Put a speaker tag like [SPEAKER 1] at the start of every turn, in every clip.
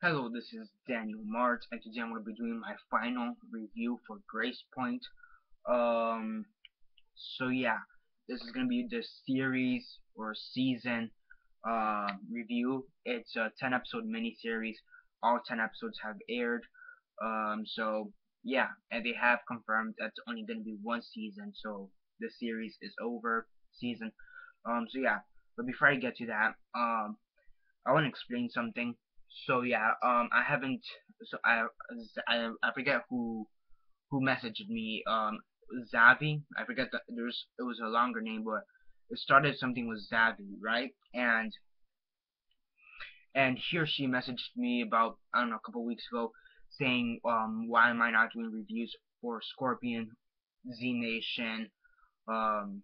[SPEAKER 1] Hello, this is Daniel Mart, and today I'm going to be doing my final review for Grace Point. Um, so yeah, this is going to be the series or season review. It's a 10 episode miniseries. All 10 episodes have aired. So yeah, and they have confirmed that's only going to be one season. So the series is over. Season. So yeah, but before I get to that, I want to explain something. So yeah, I haven't. So I forget who messaged me. Zavi. I forget that it was a longer name, but it started something with Zavi, right? And he or she messaged me about, I don't know, a couple weeks ago, saying why am I not doing reviews for Scorpion, Z Nation, um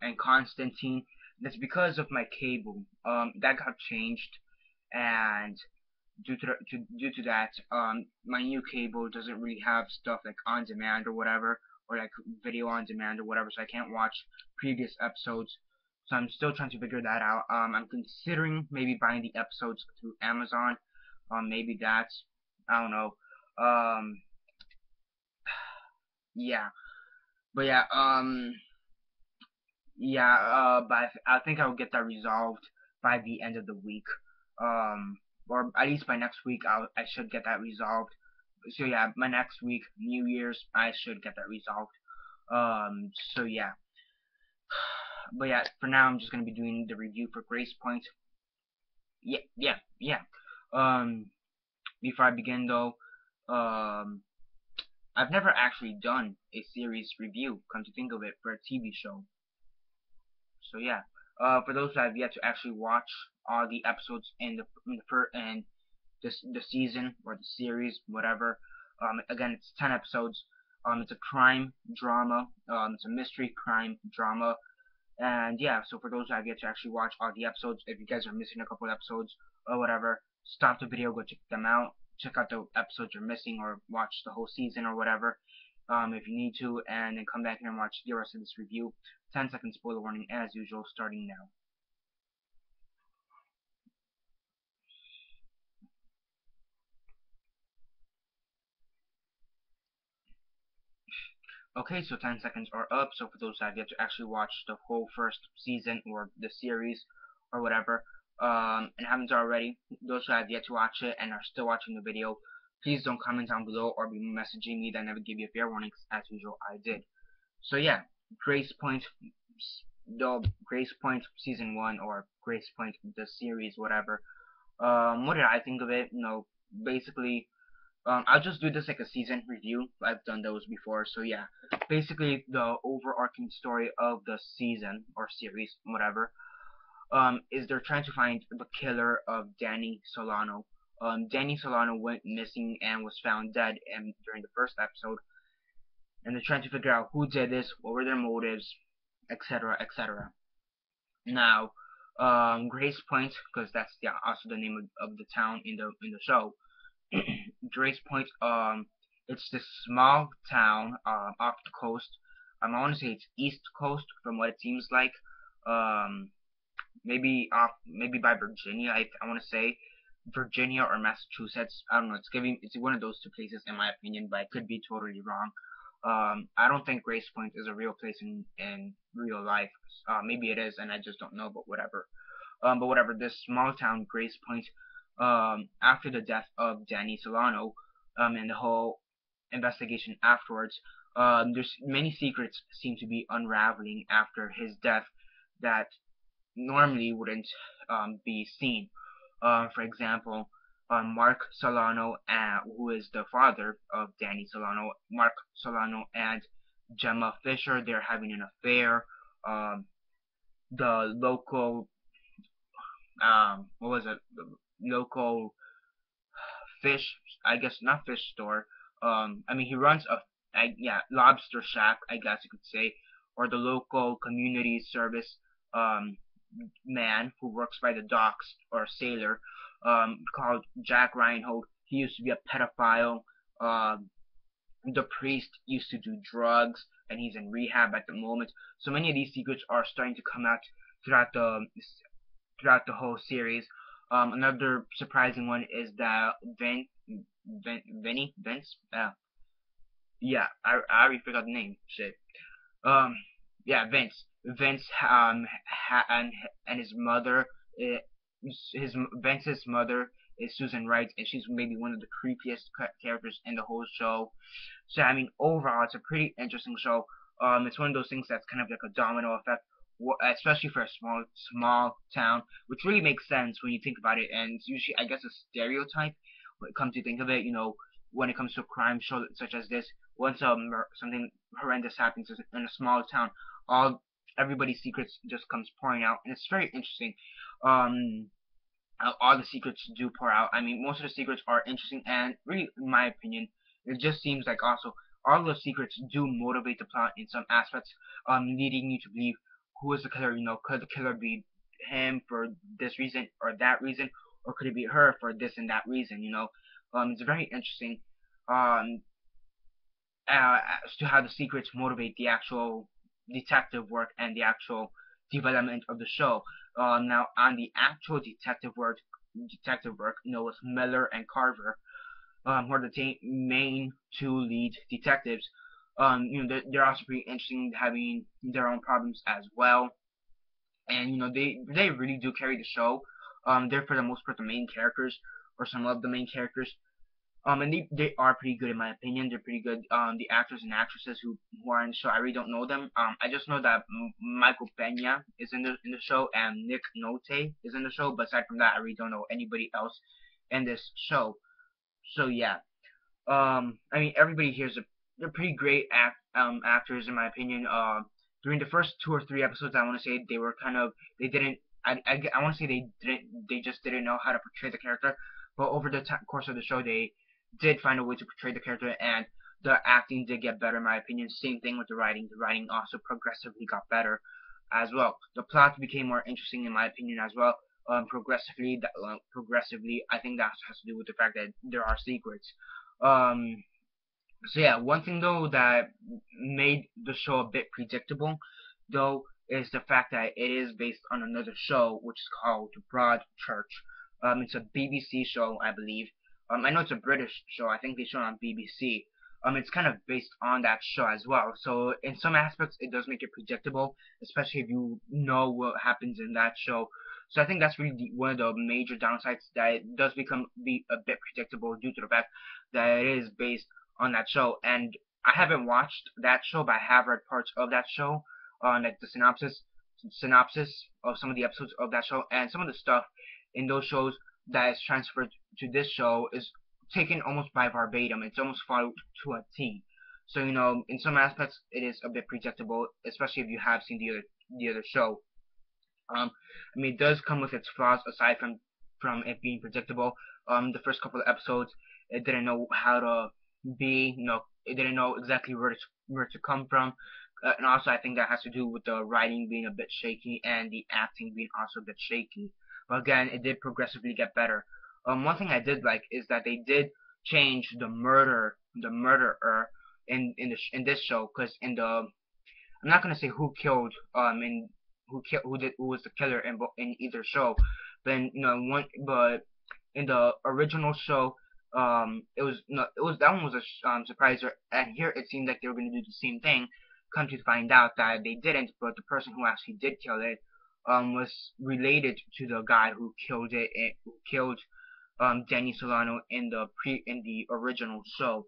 [SPEAKER 1] and Constantine. That's because of my cable. That got changed, and due to that, my new cable doesn't really have stuff like on demand or whatever, or like video on demand or whatever, so I can't watch previous episodes. So I'm still trying to figure that out. I'm considering maybe buying the episodes through Amazon. Maybe that's, I don't know. Um, yeah, but yeah, but I think I'll get that resolved by the end of the week. Um, or at least by next week, I should get that resolved. So yeah, my next week, New Year's, I should get that resolved. So yeah, but yeah, for now I'm just gonna be doing the review for Grace Point. Yeah. Um, Before I begin though, um, I've never actually done a series review. Come to think of it, for a TV show. So yeah, for those who have yet to actually watch all the episodes in the season or the series, whatever. Again, it's 10 episodes. It's a crime drama. It's a mystery crime drama. And yeah, so for those who have yet to actually watch all the episodes, if you guys are missing a couple episodes or whatever, stop the video, go check them out. Check out the episodes you're missing, or watch the whole season or whatever, if you need to, and then come back here and watch the rest of this review. 10-second spoiler warning as usual, starting now. Okay, so 10 seconds are up. So for those that have yet to actually watch the whole first season or the series or whatever, and haven't already, those who have yet to watch it and are still watching the video, please don't comment down below or be messaging me that never give you a fair warning. As usual, I did. So yeah, Grace Point, the Grace Point season 1 or Grace Point the series, whatever. What did I think of it? Basically, I'll just do this like a season review. I've done those before, so yeah. Basically, the overarching story of the season or series, whatever, is they're trying to find the killer of Danny Solano. Danny Solano went missing and was found dead during the first episode, and they're trying to figure out who did this, what were their motives, etc., etc. Now, Grace Point, because that's also the name of the town in the show. Grace Point, it's this small town off the coast. I want to say it's East Coast from what it seems like. Um, maybe by Virginia. I want to say Virginia or Massachusetts. I don't know. It's one of those two places in my opinion, but I could be totally wrong. I don't think Grace Point is a real place in real life. Maybe it is, and I just don't know. But whatever. But whatever. This small town, Grace Point, after the death of Danny Solano, and the whole investigation afterwards, there's many secrets seem to be unraveling after his death that normally wouldn't be seen. For example, Mark Solano, who is the father of Danny Solano, Mark Solano and Gemma Fisher, they're having an affair. Um, the local, what was it? The local fish, I guess not fish store. I mean he runs lobster shack, I guess you could say, or the local community service um man who works by the docks, or a sailor, called Jack Reinhold. He used to be a pedophile. Um, the priest used to do drugs, and he's in rehab at the moment. So many of these secrets are starting to come out throughout the throughout the whole series. Another surprising one is that Vince. Yeah, I already forgot the name. Shit. Um, yeah, Vince. Vince and his mother. Uh, his Vince's mother is Susan Wright, and she's maybe one of the creepiest characters in the whole show. So I mean, overall, it's a pretty interesting show. It's one of those things that's kind of like a domino effect, especially for a small town, which really makes sense when you think about it. And it's usually, I guess, a stereotype when it comes to think of it. When it comes to a crime show such as this, once something horrendous happens in a small town, all everybody's secrets just comes pouring out, and it's very interesting. Um, all the secrets do pour out. I mean, most of the secrets are interesting, and really, in my opinion, it just seems like also all the secrets do motivate the plot in some aspects, leading you to believe who is the killer. Could the killer be him for this reason or that reason, or could it be her for this and that reason? It's very interesting. Um, as to how the secrets motivate the actual detective work and the actual development of the show. Now, on the actual detective work, with Miller and Carver, who are the main two lead detectives. They're also pretty interesting, having their own problems as well, and they really do carry the show. They're for the most part the main characters, or some of the main characters. And they are pretty good in my opinion. They're pretty good. The actors and actresses who are in the show, I really don't know them. I just know that Michael Pena is in the show, and Nick Nolte is in the show. But aside from that, I really don't know anybody else in this show. So yeah. I mean, everybody here they're pretty great actors in my opinion. During the first 2 or 3 episodes, I want to say they were kind of they didn't. I want to say they just didn't know how to portray the character. But over the course of the show, they did find a way to portray the character, and the acting did get better in my opinion. Same thing with the writing. The writing also progressively got better as well. The plot became more interesting in my opinion as well. Progressively, I think that has to do with the fact that there are secrets. Um, so yeah, one thing though that made the show a bit predictable, though, is the fact that it is based on another show which is called Broadchurch. It's a BBC show, I believe. I know it's a British show. I think they show it on BBC. It's kind of based on that show as well. So in some aspects, it does make it predictable, especially if you know what happens in that show. So I think that's really one of the major downsides, that it does be a bit predictable due to the fact that it is based on that show. And I haven't watched that show, but I have read parts of that show, like the synopsis of some of the episodes of that show, and some of the stuff in those shows that is transferred to this show is taken almost by verbatim. It's almost followed to a T. So in some aspects, it is a bit predictable, especially if you have seen the other show. I mean, it does come with its flaws aside from it being predictable. The first couple of episodes, it didn't know how to be. It didn't know exactly where to come from. And also, I think that has to do with the writing being a bit shaky and the acting being also a bit shaky. But again, it did progressively get better. One thing I did like is that they did change the murderer in this show, because I'm not gonna say who killed in who was the killer in either show, but but in the original show, that one was a surprise, and here it seemed like they were gonna do the same thing. Come to find out that they didn't, but the person who actually did kill it was related to the guy who killed Danny Solano in the original show.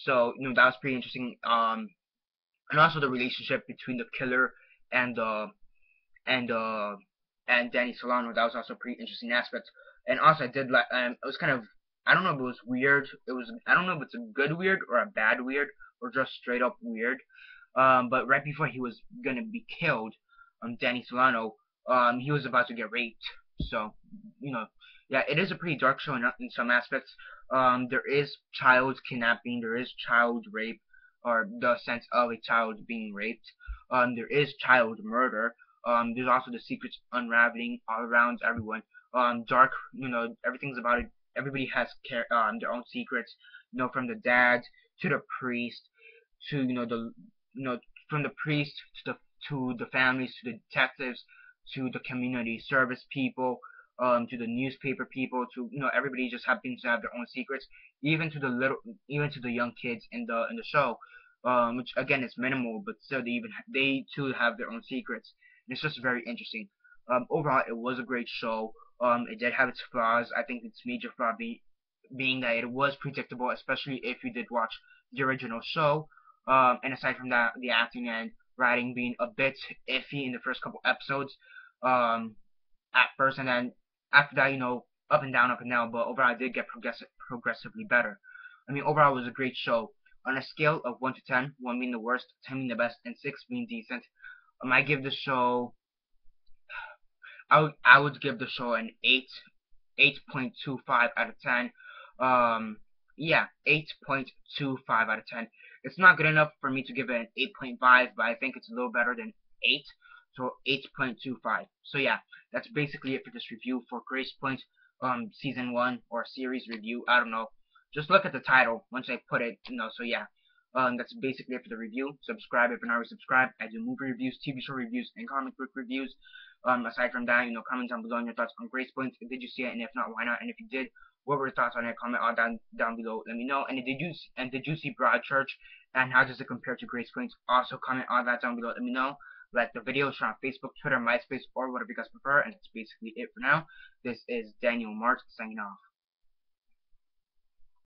[SPEAKER 1] So that was pretty interesting. And also the relationship between the killer and and uh and Danny Solano, that was also a pretty interesting aspect. And also I did like it was kind of, I don't know if it was weird. I don't know if it's a good weird or a bad weird or just straight up weird. But right before he was gonna be killed, Danny Solano, he was about to get raped. So yeah, it is a pretty dark show in some aspects. There is child kidnapping, there is child rape, or the sense of a child being raped. There is child murder. There's also the secrets unraveling all around everyone. Dark, everything's about it. Everybody has their own secrets. From the dad to the priest to from the priest to the families, to the detectives, to the community service people. to the newspaper people, to everybody just happens to have their own secrets, even to the young kids in the show, which again is minimal, but still they too have their own secrets. And it's just very interesting. Overall, it was a great show. It did have its flaws. I think its major flaw being that it was predictable, especially if you did watch the original show. And aside from that, the acting and writing being a bit iffy in the first couple episodes. At first, and then after that, up and down, up and down. But overall, it did get progressively better. I mean, overall, it was a great show. On a scale of 1 to 10, 1 being the worst, 10 being the best, and 6 being decent, I give the show. I would give the show an 8.25 out of 10. Yeah, 8.25 out of 10. It's not good enough for me to give it an 8.5, but I think it's a little better than 8. So 8.25. So yeah, that's basically it for this review for Grace Point season 1 or series review. I don't know. Just look at the title once I put it, so yeah. That's basically it for the review. Subscribe if you're not already subscribed. I do movie reviews, TV show reviews, and comic book reviews. Aside from that, comment down below on your thoughts on Grace Point. Did you see it? And if not, why not? And if you did, what were your thoughts on it? Comment all down below. Let me know. And did you see Broadchurch? And how does it compare to Grace Point? Also comment all that down below. Let me know. Like the video, share on Facebook, Twitter, MySpace, or whatever you guys prefer. And that's basically it for now. This is Daniel Mart signing off.